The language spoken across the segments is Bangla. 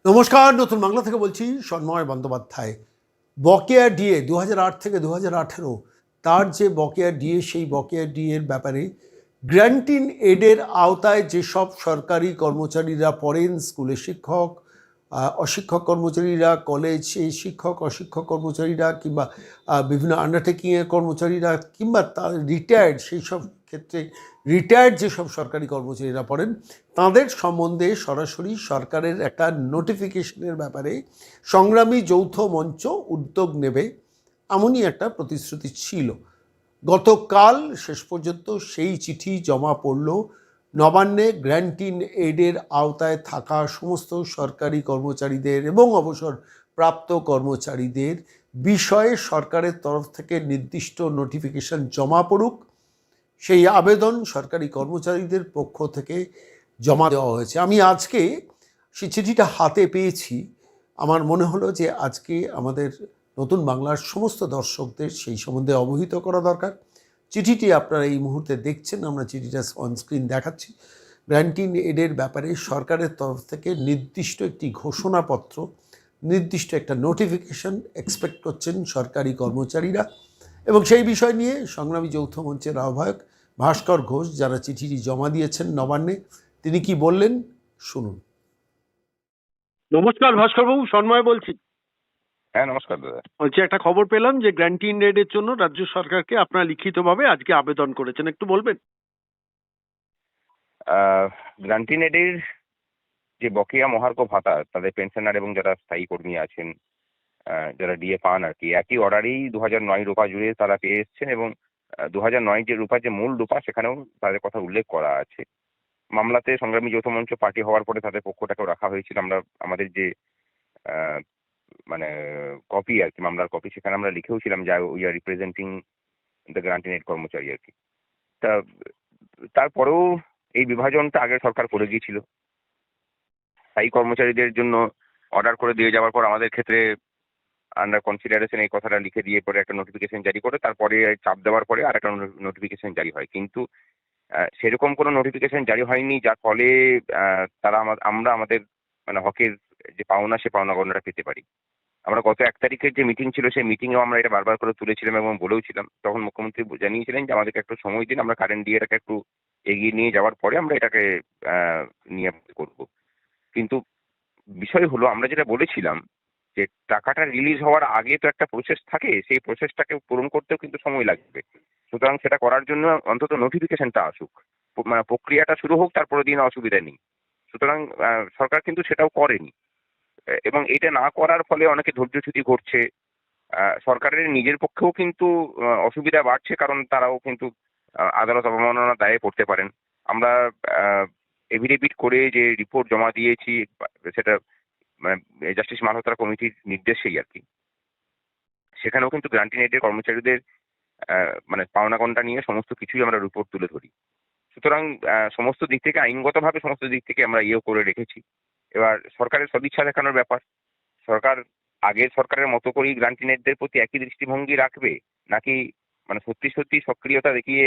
নমস্কার, নতুন বাংলা থেকে বলছি সন্ময় বন্দ্যোপাধ্যায়। বকেয়া ডিএ 2008 থেকে 2018 তার যে বকেয়া ডিএ, সেই বকেয়া ডিএর ব্যাপারে গ্র্যান্ট ইন এডের আওতায় যেসব সরকারি কর্মচারীরা পড়েন, স্কুলে শিক্ষক, অশিক্ষক কর্মচারীরা, কলেজে শিক্ষক অশিক্ষক কর্মচারীরা, কিংবা বিভিন্ন আন্ডারটেকিংয়ের কর্মচারীরা, কিংবা তার রিটায়ার্ড, সেই সব ক্ষেত্রে রিটায়ার্ড যেসব সরকারি কর্মচারীরা পড়েন, তাদের সম্বন্ধে সরাসরি সরকারের একটা নোটিফিকেশনের ব্যাপারে সংগ্রামী যৌথ মঞ্চ উদ্যোগ নেবে, এমনই একটা প্রতিশ্রুতি ছিল। গতকাল শেষ পর্যন্ত সেই চিঠি জমা পড়ল নবান্নে গ্র্যান্ট ইন এডের আওতায় থাকা সমস্ত সরকারি কর্মচারীদের এবং অবসরপ্রাপ্ত কর্মচারীদের বিষয়ে সরকারের তরফ থেকে নির্দিষ্ট নোটিফিকেশন জমা পড়ুক। সেই আবেদন সরকারি কর্মচারীদের পক্ষ থেকে জমা দেওয়া হয়েছে। আমি আজকে সেই চিঠিটা হাতে পেয়েছি। আমার মনে হলো যে আজকে আমাদের নতুন বাংলার সমস্ত দর্শকদের সেই সম্বন্ধে অবহিত করা দরকার। চিঠিটি আপনারা এই মুহূর্তে দেখছেন, আমরা চিঠিটা অনস্ক্রিন দেখাচ্ছি। গ্র্যান্ট ইন এডের ব্যাপারে সরকারের তরফ থেকে নির্দিষ্ট একটি ঘোষণাপত্র, নির্দিষ্ট একটা নোটিফিকেশন এক্সপেক্ট করছেন সরকারি কর্মচারীরা। এবং সেই বিষয় নিয়ে সংগ্রামী যৌথ মঞ্চের আহ্বায়ক ভাস্কর ঘোষ, যারা চিঠিটি জমা দিয়েছেন নবান্নে, তিনি কি বললেন শুনুন। নমস্কার ভাস্কর বাবু, সন্ময় বলছি। হ্যাঁ, নমস্কার দাদা। বলছি, একটা খবর পেলাম যে গ্র্যান্ট ইন এডের জন্য রাজ্য সরকারকে আপনারা লিখিতভাবে আজকে আবেদন করেছেন, একটু বলবেন? গ্র্যান্ট ইন এডের যে বকেয়া মহার্ঘ ভাতা, তাদের পেনশনার এবং যারা স্থায়ী কর্মী আছেন, যারা ডিএ পান আর কি, একই অর্ডারেই 2009 রূপা জুড়ে তারা পেয়ে এসছেন। এবং 2009 যে রূপা, যে মূল রূপা, সেখানেও তাদের কথা উল্লেখ করা আছে। মামলাতে সংগ্রামী যৌথ মঞ্চ পার্টি হওয়ার পরে তাদের পক্ষটাকেও রাখা হয়েছিল। আমরা আমাদের যে মানে কপি আর কি, মামলার কপি, সেখানে আমরা লিখেওছিলাম যে we are representing the grant in add কর্মচারী আর কি। তা তারপরেও এই বিভাজনটা আগের সরকার করে গিয়েছিল। স্থায়ী কর্মচারীদের জন্য অর্ডার করে দিয়ে যাওয়ার পর আমাদের ক্ষেত্রে আন্ডার কনসিডারেশন এই কথাটা লিখে দিয়ে পরে একটা নোটিফিকেশন জারি করে, তারপরে চাপ দেওয়ার পরে আর একটা নোটিফিকেশন জারি হয়। কিন্তু সেরকম কোনো নোটিফিকেশন জারি হয়নি যার ফলে তারা আমরা আমাদের মানে হকের যে পাওনা, সে পাওনা গণনাটা পেতে পারি। আমরা গত 1 তারিখের যে মিটিং ছিল, সেই মিটিংয়েও আমরা এটা বারবার করে তুলেছিলাম এবং বলেওছিলাম। তখন মুখ্যমন্ত্রী জানিয়েছিলেন যে আমাদেরকে একটু সময় দিন, আমরা কারেন্ট ডিএটাকে একটু এগিয়ে নিয়ে যাওয়ার পরে আমরা এটাকে নিয়ে করব। কিন্তু বিষয় হলো, আমরা যেটা বলেছিলাম যে টাকাটা রিলিজ হওয়ার আগে তো একটা প্রসেস থাকে, সেই প্রসেসটাকে পূরণ করতেও কিন্তু সময় লাগবে। সুতরাং সেটা করার জন্য অন্তত নোটিফিকেশনটা আসুক, মানে প্রক্রিয়াটা শুরু হোক, তারপরে দিন অসুবিধা নেই। সুতরাং সরকার কিন্তু সেটাও করেনি, এবং এটা না করার ফলে অনেকে ধৈর্যচ্যুতি ঘটছে। সরকারের নিজের পক্ষেও কিন্তু অসুবিধা বাড়ছে, কারণ তারাও কিন্তু আদালত অবমাননার দায়ে পড়তে পারেন। আমরা এফিডেভিট করে যে রিপোর্ট জমা দিয়েছি, সেটা মানে জাস্টিস মালহোত্রা কমিটির নির্দেশেই আর কি, সেখানেও কিন্তু গ্র্যান্ট ইন এডের কর্মচারীদের মানে পাওনাগণটা নিয়ে সমস্ত কিছুই আমরা রিপোর্ট তুলে ধরি। সুতরাং সমস্ত দিক থেকে, আইনগতভাবে সমস্ত দিক থেকে আমরা করে রেখেছি। এবার সরকারের সদিচ্ছা দেখানোর ব্যাপার। সরকার আগের সরকারের মতো করেই গ্র্যান্ট ইন এডদের প্রতি একই দৃষ্টিভঙ্গি রাখবে, নাকি মানে সত্যি সত্যি সক্রিয়তা দেখিয়ে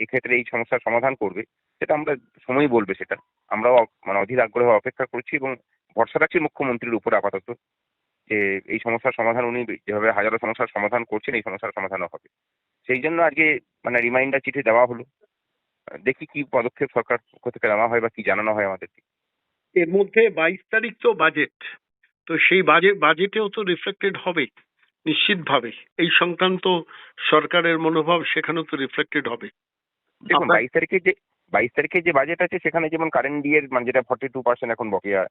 এক্ষেত্রে এই সমস্যার সমাধান করবে, সেটা আমরা সময় বলবে। সেটা আমরাও মানে অধীর আগ্রহে অপেক্ষা করছি এবং ভরসা রাখছি মুখ্যমন্ত্রীর উপরে আপাতত, যে এই সমস্যার সমাধান উনি যেভাবে হাজারো সমস্যার সমাধান করছেন, এই সমস্যার সমাধানও হবে। সেই জন্য আজকে মানে রিমাইন্ডার চিঠি দেওয়া হলো। দেখি কি পদক্ষেপ সরকার পক্ষ থেকে নেওয়া হয় বা কি জানানো হয় আমাদেরকে। এর মধ্যে 22 তারিখ তো বাজেট, তো সেই বাজেটেও তো রিফ্লেক্টেড হবে নিশ্চিতভাবে, এই সংক্রান্ত সরকারের মনোভাব সেখানেও তো রিফ্লেক্টেড হবে। দেখুন, 22 তারিখে যে বাজেট আছে, সেখানে যেমন কারেন্ট ডিএর মানে যেটা 42% এখন বকেয়া,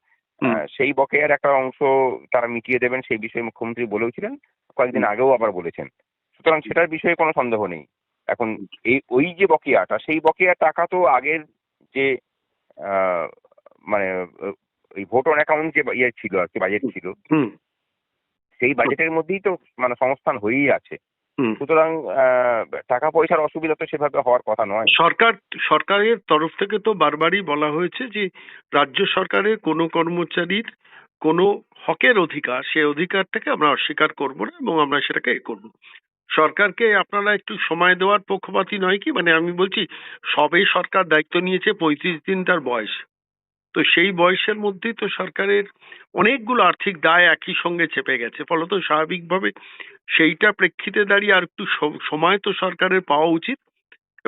সেই বকেয়ার একটা অংশ তারা মিটিয়ে দেবেন, সেই বিষয়ে মুখ্যমন্ত্রী বলেওছিলেন, কয়েকদিন আগেও আবার বলেছেন। সুতরাং সেটার বিষয়ে কোনো সন্দেহ নেই। এখন ওই যে বকেয়াটা, সেই বকেয়া টাকা তো আগের যে মানে ওই ভোট অন অ্যাকাউন্ট যে ইয়ে ছিল আর কি, বাজেট ছিল, সেই বাজেটের মধ্যেই তো মানে সংস্থান হয়েই আছে। সুতরাং টাকা পয়সার অসুবিধা তো সেভাবে হওয়ার কথা নয়। সরকারের তরফ থেকে তো বারবারই বলা হয়েছে যে রাজ্য সরকারের কোনো কর্মচারীর কোনো হকের অধিকার, সে অধিকারটাকে আমরা অস্বীকার করব না এবং আমরা সেটাকে করব। সরকারকে আপনারা একটু সময় দেওয়ার পক্ষপাতী নয় কি? মানে আমি বলছি, সবে সরকার দায়িত্ব নিয়েছে, 35 দিন তার বয়স। তো সেই বয়সের মধ্যেই তো সরকারের অনেকগুলো আর্থিক দায় একই সঙ্গে চেপে গেছে, ফলত স্বাভাবিকভাবে সেইটা প্রেক্ষিতে দাঁড়িয়ে আর একটু সময় তো সরকারের পাওয়া উচিত,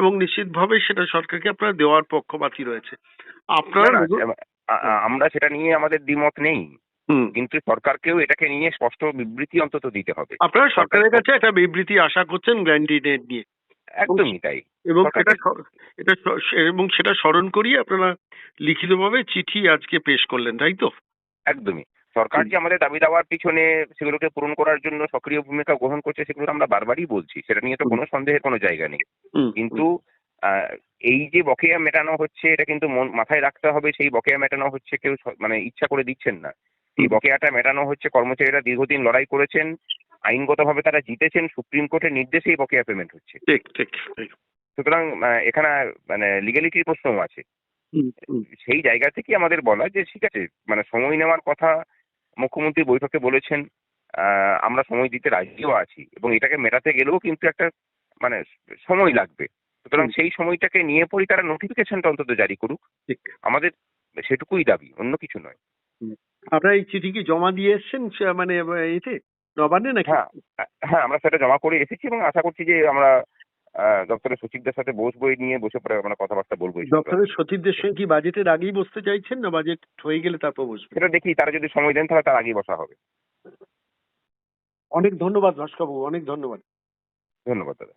এবং নিশ্চিতভাবে সেটা সরকারকে আপনারা দেওয়ার পক্ষপাতী রয়েছে না আপনারা। না আমরা সেটা নিয়ে আমাদের দ্বিমত নেই, হুম, কিন্তু সরকারকেও এটাকে নিয়ে স্পষ্ট বিবৃতি অন্তত দিতে হবে। আপনারা সরকারের কাছে একটা বিবৃতি আশা করছেন গ্র্যান্টিনেড নিয়ে, একদমই তাই। এবং সরকারকে এবং সেটা স্মরণ করিয়ে আপনারা লিখিতভাবে চিঠি আজকে পেশ করলেন, তাই তো? একদমই সরকার যে আমাদের দাবি দাওয়ার পিছনে সেগুলোকে পূরণ করার জন্য সক্রিয় ভূমিকা গ্রহণ করছে সেগুলো আমরা বারবারই বলছি, সেটা নিয়ে তো কোনো সন্দেহের কোনো জায়গা নেই। কিন্তু এই যে বকেয়া মেটানো হচ্ছে এটা কিন্তু মাথায় রাখতে হবে, সেই বকেয়া মেটানো হচ্ছে কেউ মানে ইচ্ছা করে দিচ্ছেন না। এই বকেয়াটা মেটানো হচ্ছে কর্মচারীরা দীর্ঘদিন লড়াই করেছেন, আইনগতভাবে তারা জিতেছেন, সুপ্রিম কোর্টের নির্দেশেই বকেয়া পেমেন্ট হচ্ছে। ঠিক ঠিক ঠিক। সুতরাং এখানে মানে লিগ্যালিটির প্রশ্নও আছে। সেই জায়গা থেকে আমাদের বলা যে ঠিক আছে, মানে সময় নেওয়ার কথা মুখ্যমন্ত্রী বৈঠকে বলেছেন, আমরা সময় দিতে রাজিও আছি, এবং এটাকে মেটাতে গেলেও কিন্তু একটা মানে সময় লাগবে। সুতরাং সেই সময়টাকে নিয়ে পড়ি তারা নোটিফিকেশনটা অন্তত জারি করুক, ঠিক। আমাদের সেটুকুই দাবি, অন্য কিছু নয়। আপনারা এই চিঠি কি জমা দিয়ে এসছেন মানে এতে নবান্নে নাকি? হ্যাঁ হ্যাঁ, আমরা সেটা জমা করে এসেছি এবং আশা করছি যে আমরা দপ্তরের সচিবদের সাথে বসবো, এই নিয়ে বসে পরে আমরা কথাবার্তা বলবো। দপ্তরের সচিবদের সঙ্গে কি বাজেটের আগেই বসতে চাইছেন, না বাজেট হয়ে গেলে তারপর বসবেন? সেটা দেখি, তারা যদি সময় দেন তাহলে তার আগেই বসা হবে। অনেক ধন্যবাদ ভাস্করবাবু, অনেক ধন্যবাদ। ধন্যবাদ দাদা।